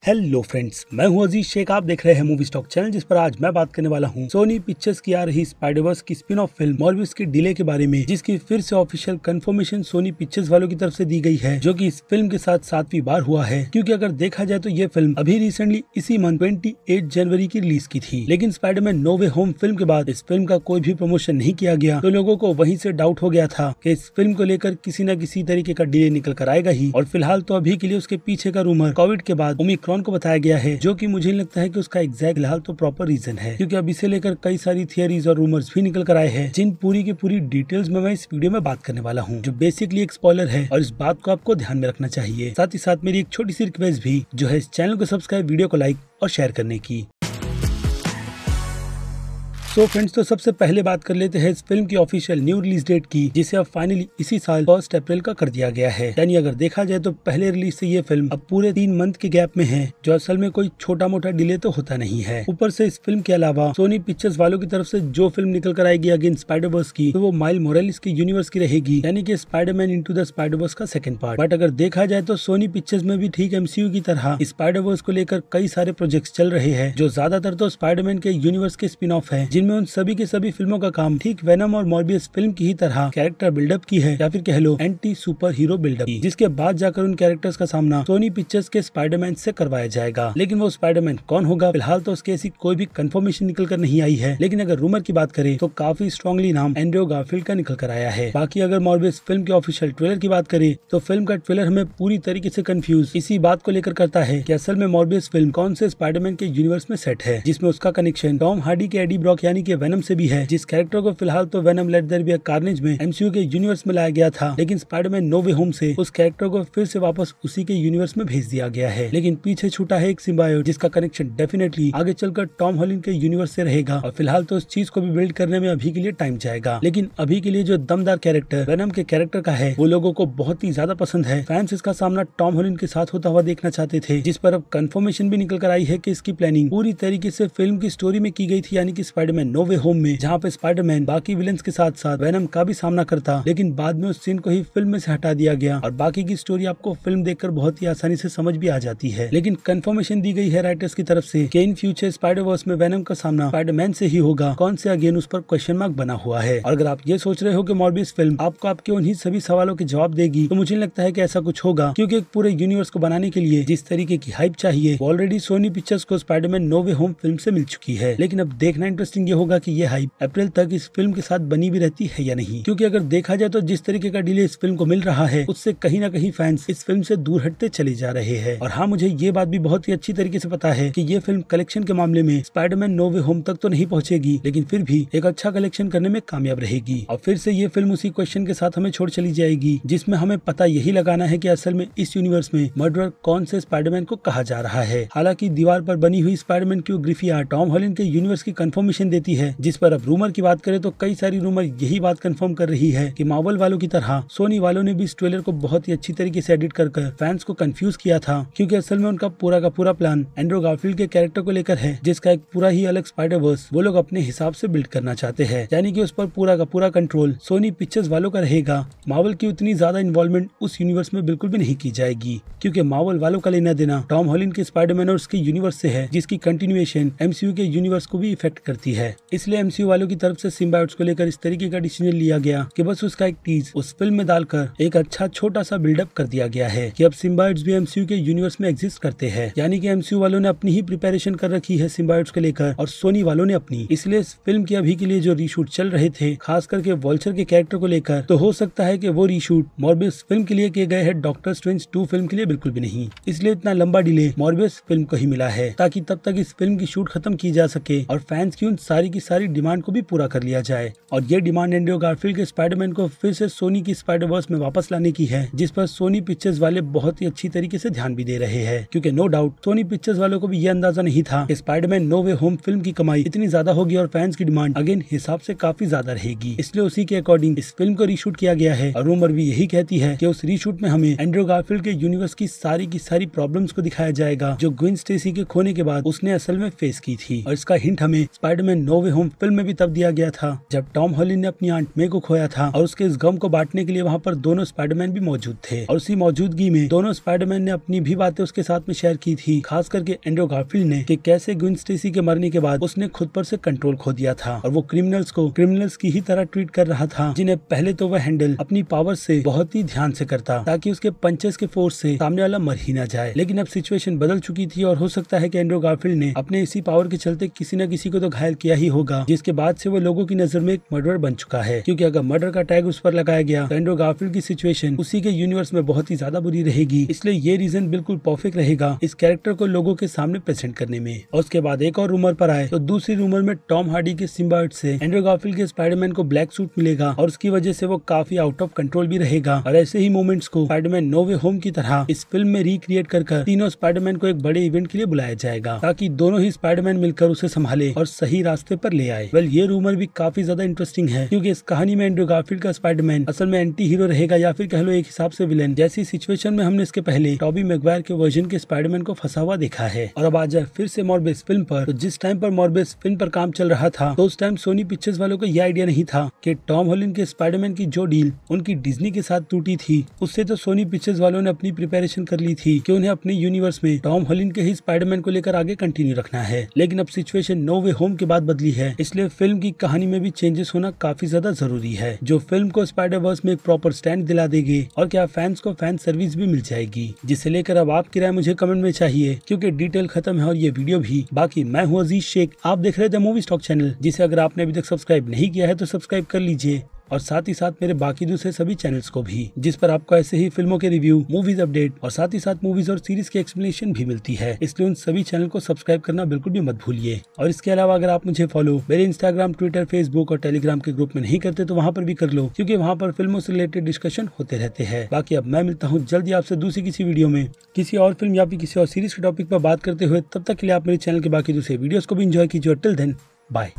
Hello friends, मैं हूं अजीज शेख। आप देख रहे हैं मूवी स्टॉक चैनल, जिस पर आज मैं बात करने वाला हूं सोनी पिक्चर्स की आ रही स्पाइडरवर्स की स्पिन ऑफ फिल्म मॉर्बियस की डिले के बारे में, जिसकी फिर से ऑफिशियल कंफर्मेशन सोनी पिक्चर्स वालों की तरफ से दी गई है, जो कि इस फिल्म के साथ 7वीं बार हुआ है। क्योंकि अगर देखा जाए तो ये फिल्म अभी रिसेंटली इसी मंथ 28 जनवरी की रिलीज की थी, लेकिन स्पाइडरमैन नो वे होम फिल्म के बाद इस फिल्म का कोई भी प्रमोशन नहीं किया गया, तो लोगों को वहीं से डाउट हो गया था कि इस फिल्म को लेकर किसी न किसी तरीके का डिले निकल कर आएगा ही। और फिलहाल तो अभी के लिए उसके पीछे का रूमर कोविड के बाद ओमिक्रॉन को बताया गया है, जो कि मुझे लगता है कि उसका एग्जैक्ट फिलहाल तो प्रॉपर रीजन है। क्योंकि अब इसे लेकर कई सारी थियरीज और रूमर्स भी निकल कर आए हैं, जिन पूरी की पूरी डिटेल्स में मैं इस वीडियो में बात करने वाला हूं, जो बेसिकली एक स्पॉइलर है और इस बात को आपको ध्यान में रखना चाहिए। साथ ही साथ मेरी एक छोटी सी रिक्वेस्ट भी, जो है इस चैनल को सब्सक्राइब, वीडियो को लाइक और शेयर करने की। सो फ्रेंड्स, तो सबसे पहले बात कर लेते हैं इस फिल्म की ऑफिशियल न्यू रिलीज डेट की, जिसे अब फाइनली इसी साल 1 अप्रैल का कर दिया गया है। यानी अगर देखा जाए तो पहले रिलीज से ये फिल्म अब पूरे 3 मंथ के गैप में है, जो असल में कोई छोटा मोटा डिले तो होता नहीं है। ऊपर से इस फिल्म के अलावा सोनी पिक्चर्स वालों की तरफ से जो फिल्म निकल कर आएगी अगेन स्पाइडरवर्स की, तो वो माइल मोरेलिस के यूनिवर्स की रहेगी, यानी कि स्पाइडरमैन इनटू द स्पाइडरवर्स का सेकंड पार्ट। बट अगर देखा जाए तो सोनी पिक्चर्स में भी ठीक एमसीयू की तरह स्पाइडरवर्स को लेकर कई सारे प्रोजेक्ट्स चल रहे हैं, जो ज्यादातर तो स्पाइडरमैन के यूनिवर्स के स्पिन ऑफ है, जिनमें उन सभी के सभी फिल्मों का काम ठीक वेनम और मॉर्बियस फिल्म की ही तरह कैरेक्टर बिल्डअप की है, या फिर कह लो एंटी सुपर हीरो बिल्डअप की, जिसके बाद जाकर उन कैरेक्टर्स का सामना सोनी पिक्चर्स के स्पाइडरमैन से करवाया जाएगा। लेकिन वो स्पाइडरमैन कौन होगा, फिलहाल तो उसकी ऐसी कोई भी कंफर्मेशन निकल कर नहीं आई है। लेकिन अगर रूमर की बात करें तो काफी स्ट्रॉन्गली नाम एंड्रयू गारफील्ड का निकल कर आया है। बाकी अगर मॉर्बियस फिल्म के ऑफिशियल ट्रेलर की बात करें तो फिल्म का ट्रेलर हमें पूरी तरीके से कंफ्यूज इसी बात को लेकर करता है कि असल में मॉर्बियस फिल्म कौन से स्पाइडरमैन के यूनिवर्स में सेट है, जिसमें उसका कनेक्शन टॉम हार्डी के एडी ब्रॉक यानी कि वेनम से भी है, जिस कैरेक्टर को फिलहाल तो Venom let there be a carnage में एमसीयू के यूनिवर्स में लाया गया था, लेकिन स्पाइडरमैन नो वे होम से उस कैरेक्टर को फिर से वापस उसी के यूनिवर्स में भेज दिया गया है। लेकिन पीछे छूटा है एक सिम्बायोट, जिसका कनेक्शन डेफिनेटली आगे चलकर टॉम हॉलैंड के यूनिवर्स से रहेगा, और फिलहाल तो उस चीज को भी बिल्ड करने में अभी के लिए टाइम जाएगा। लेकिन अभी के लिए जो दमदार कैरेक्टर वेनम के कैरेक्टर का है, वो लोगों को बहुत ही ज्यादा पसंद है। फैंस इसका सामना टॉम हॉलैंड के साथ होता हुआ देखना चाहते थे, जिस पर अब कंफर्मेशन भी निकल कर आई है कि इसकी प्लानिंग पूरी तरीके से फिल्म की स्टोरी में की गई थी, यानी कि स्पाइडरमैन नो वे होम में, जहाँ पे स्पाइडरमैन बाकी विलेंस के साथ साथ वेनम का भी सामना करता, लेकिन बाद में उस सीन को ही फिल्म में से हटा दिया गया और बाकी की स्टोरी आपको फिल्म देखकर बहुत ही आसानी से समझ भी आ जाती है। लेकिन कंफर्मेशन दी गई है राइटर्स की तरफ से कि इन फ्यूचर स्पाइडरवर्स में वेनम का सामना स्पाइडरमैन से ही होगा। कौन से अगेन उस पर क्वेश्चन मार्क बना हुआ है। और अगर आप ये सोच रहे हो कि मॉर्बियस फिल्म आपको आपके उन्हीं सभी सवालों के जवाब देगी, तो मुझे लगता है कि ऐसा कुछ होगा, क्योंकि एक पूरे यूनिवर्स को बनाने के लिए जिस तरीके की हाइप चाहिए, वो ऑलरेडी सोनी पिक्चर्स को स्पाइडरमैन नो वे होम फिल्म से मिल चुकी है। लेकिन अब देखना इंटरेस्टिंग ये होगा कि ये हाइप अप्रैल तक इस फिल्म के साथ बनी भी रहती है या नहीं। क्योंकि अगर देखा जाए तो जिस तरीके का डिले इस फिल्म को मिल रहा है, उससे कहीं ना कहीं फैंस इस फिल्म से दूर हटते चले जा रहे हैं। और हाँ, मुझे ये बात भी बहुत ही अच्छी तरीके से पता है कि ये फिल्म कलेक्शन के मामले में स्पाइडरमैन नो वे होम तक तो नहीं पहुंचेगी, लेकिन फिर भी एक अच्छा कलेक्शन करने में कामयाब रहेगी। और फिर से ये फिल्म उसी क्वेश्चन के साथ हमें छोड़ चली जाएगी, जिसमें हमें पता यही लगाना है कि असल में इस यूनिवर्स में मर्डरर कौन से स्पाइडरमैन को कहा जा रहा है। हालांकि दीवार पर बनी हुई स्पाइडरमैन की ग्रिफिया टॉम हॉलैंड के यूनिवर्स की कंफर्मेशन देती है, जिस पर अब रूमर की बात करें तो कई सारी रूमर यही बात कंफर्म कर रही है कि मार्वल वालों की तरह सोनी वालों ने भी इस ट्रेलर को बहुत ही अच्छी तरीके से एडिट कर फैंस को कंफ्यूज किया था। क्योंकि असल में उनका पूरा का पूरा प्लान एंड्रयू गारफील्ड के कैरेक्टर को लेकर है, जिसका एक पूरा ही अलग स्पाइडरवर्स वो लोग अपने हिसाब से बिल्ड करना चाहते हैं, यानी कि उस पर पूरा का पूरा कंट्रोल सोनी पिक्चर्स वालों का रहेगा। मार्वल की उतनी ज्यादा इन्वॉल्वमेंट उस यूनिवर्स में बिल्कुल भी नहीं की जाएगी, क्योंकि मार्वल वालों का लेना देना टॉम हॉलैंड के स्पाइडरमैन और उसके यूनिवर्स से है, जिसकी कंटिन्यूएशन एमसीयू के यूनिवर्स को भी इफेक्ट करती है। इसलिए एमसीयू वालों की तरफ से सिम्बायोट्स को लेकर इस तरीके का डिसीजन लिया गया कि बस उसका एक टीज उस फिल्म में डालकर एक अच्छा छोटा सा बिल्डअप कर दिया गया है कि अब सिम्बायोट्स भी एमसीयू के यूनिवर्स में एग्जिस्ट करते हैं। यानी कि एमसीयू वालों ने अपनी ही प्रिपरेशन कर रखी है सिम्बायोट्स को लेकर, और सोनी वालों ने अपनी। इसलिए इस फिल्म की अभी के लिए जो रीशूट चल रहे थे, खास करके वॉल्चर के कैरेक्टर को लेकर, तो हो सकता है कि वो रीशूट मॉर्बियस फिल्म के लिए किए गए हैं, डॉक्टर स्ट्रेंज 2 फिल्म के लिए बिल्कुल भी नहीं। इसलिए इतना लंबा डिले मॉर्बियस फिल्म को ही मिला है, ताकि तब तक इस फिल्म की शूट खत्म की जा सके और फैंस की उन सारी की सारी डिमांड को भी पूरा कर लिया जाए। और ये डिमांड एंड्रयू गारफील्ड के स्पाइडरमैन को फिर से सोनी की स्पाइडरवर्स में वापस लाने की है, जिस पर सोनी पिक्चर्स वाले बहुत ही अच्छी तरीके से ध्यान भी दे रहे हैं। क्योंकि नो डाउट सोनी पिक्चर्स वालों को भी ये अंदाजा नहीं था कि स्पाइडरमैन नो वे होम फिल्म की कमाई इतनी ज्यादा होगी और फैंस की डिमांड अगेन हिसाब से काफी ज्यादा रहेगी। इसलिए उसी के अकॉर्डिंग इस फिल्म को रीशूट किया गया है, और रूमर भी यही कहती है कि उस रीशूट में हमें एंड्रयू गारफील्ड के यूनिवर्स की सारी प्रॉब्लम्स को दिखाया जाएगा, जो ग्वेन स्टेसी के खोने के बाद उसने असल में फेस की थी। और इसका हिंट हमें स्पाइडरमैन नो वे होम फिल्म में भी तब दिया गया था जब टॉम हॉलैंड ने अपनी आंट मे को खोया था और उसके इस गम को बांटने के लिए वहाँ पर दोनों स्पाइडरमैन भी मौजूद थे और उसी मौजूदगी में दोनों स्पाइडरमैन ने अपनी भी बातें उसके साथ में शेयर की थी, खास करके एंड्रू गारफील्ड ने, कि कैसे ग्वेन स्टेसी के मरने के बाद उसने खुद पर से कंट्रोल खो दिया था और वो क्रिमिनल्स को क्रिमिनल्स की ही तरह ट्रीट कर रहा था, जिन्हें पहले तो वह हैंडल अपनी पावर से बहुत ही ध्यान से करता ताकि उसके पंचेस के फोर्स से सामने वाला मर ही ना जाए। लेकिन अब सिचुएशन बदल चुकी थी और हो सकता है कि एंड्रू गारफील्ड ने अपने इसी पावर के चलते किसी न किसी को तो घायल किया ही होगा, जिसके बाद से वो लोगों की नजर में एक मर्डर बन चुका है। क्योंकि अगर मर्डर का टैग उस पर लगाया गया तो एंड्रू गारफील्ड की सिचुएशन उसी के यूनिवर्स में बहुत ही ज्यादा बुरी रहेगी। इसलिए ये रीजन बिल्कुल परफेक्ट रहेगा इस कैरेक्टर को लोगों के सामने प्रेजेंट करने में। और उसके बाद एक और रूमर पर आए तो दूसरी रूमर में टॉम हार्डी के सिम्बायोट से एंड्रू गारफील्ड के स्पाइडरमैन को ब्लैक सूट मिलेगा और उसकी वजह से वो काफी आउट ऑफ कंट्रोल भी रहेगा। और ऐसे ही मोमेंट्स को स्पाइडरमैन नो वे होम की तरह इस फिल्म में रिक्रिएट कर तीनों स्पाइडरमैन को एक बड़े इवेंट के लिए बुलाया जाएगा ताकि दोनों ही स्पाइडरमैन मिलकर उसे संभाले और सही रास्ते पर ले आए। वेल, ये रूमर भी काफी ज्यादा इंटरेस्टिंग है क्योंकि इस कहानी में एंड्रू गारफील्ड का स्पाइडरमैन असल में एंटी हीरो रहेगा या फिर कह लो एक हिसाब से विलेन। जैसी सिचुएशन में हमने इसके पहले टॉबी मैगवायर के वर्जन के स्पाइडरमैन को फंसा हुआ देखा है। और अब आ जाए फिर से मॉर्बियस फिल्म पर, तो जिस टाइम पर मॉर्बियस फिल्म पर काम चल रहा था तो उस टाइम सोनी पिक्चर्स वालों को यह आइडिया नहीं था कि टॉम हॉलैंड के स्पाइडरमैन की जो डील उनकी डिज्नी के साथ टूटी थी उससे तो सोनी पिक्चर्स वालों ने अपनी प्रिपरेशन कर ली थी कि उन्हें अपने यूनिवर्स में टॉम हॉलैंड के ही स्पाइडरमैन को लेकर आगे कंटिन्यू रखना है। लेकिन अब सिचुएशन नो वे होम के बाद बदली है, इसलिए फिल्म की कहानी में भी चेंजेस होना काफी ज्यादा जरूरी है जो फिल्म को स्पाइडर वर्स में एक प्रॉपर स्टैंड दिला देगी और क्या फैंस को फैन सर्विस भी मिल जाएगी। जिसे लेकर अब आपकी राय मुझे कमेंट में चाहिए क्योंकि डिटेल खत्म है और ये वीडियो भी। बाकी मैं हूँ अजीज शेख, आप देख रहे थे मूवी स्टॉक चैनल, जिसे अगर आपने अभी तक सब्सक्राइब नहीं किया है तो सब्सक्राइब कर लीजिए और साथ ही साथ मेरे बाकी दूसरे सभी चैनल्स को भी, जिस पर आपको ऐसे ही फिल्मों के रिव्यू, मूवीज अपडेट और साथ ही साथ मूवीज और सीरीज की एक्सप्लेनेशन भी मिलती है। इसलिए उन सभी चैनल को सब्सक्राइब करना बिल्कुल भी मत भूलिए। और इसके अलावा अगर आप मुझे फॉलो मेरे इंस्टाग्राम, ट्विटर, फेसबुक और टेलीग्राम के ग्रुप में नहीं करते तो वहाँ पर भी कर लो क्योंकि वहाँ पर फिल्मों से रिलेटेड डिस्कशन होते रहते हैं। बाकी अब मैं मिलता हूँ जल्दी आपसे दूसरी किसी वीडियो में किसी और फिल्म या फिर किसी और सीरीज के टॉपिक पर बात करते हुए। तब तक के लिए आप मेरे चैनल के बाकी दूसरे वीडियोस को भी एंजॉय कीजिए। Till then bye.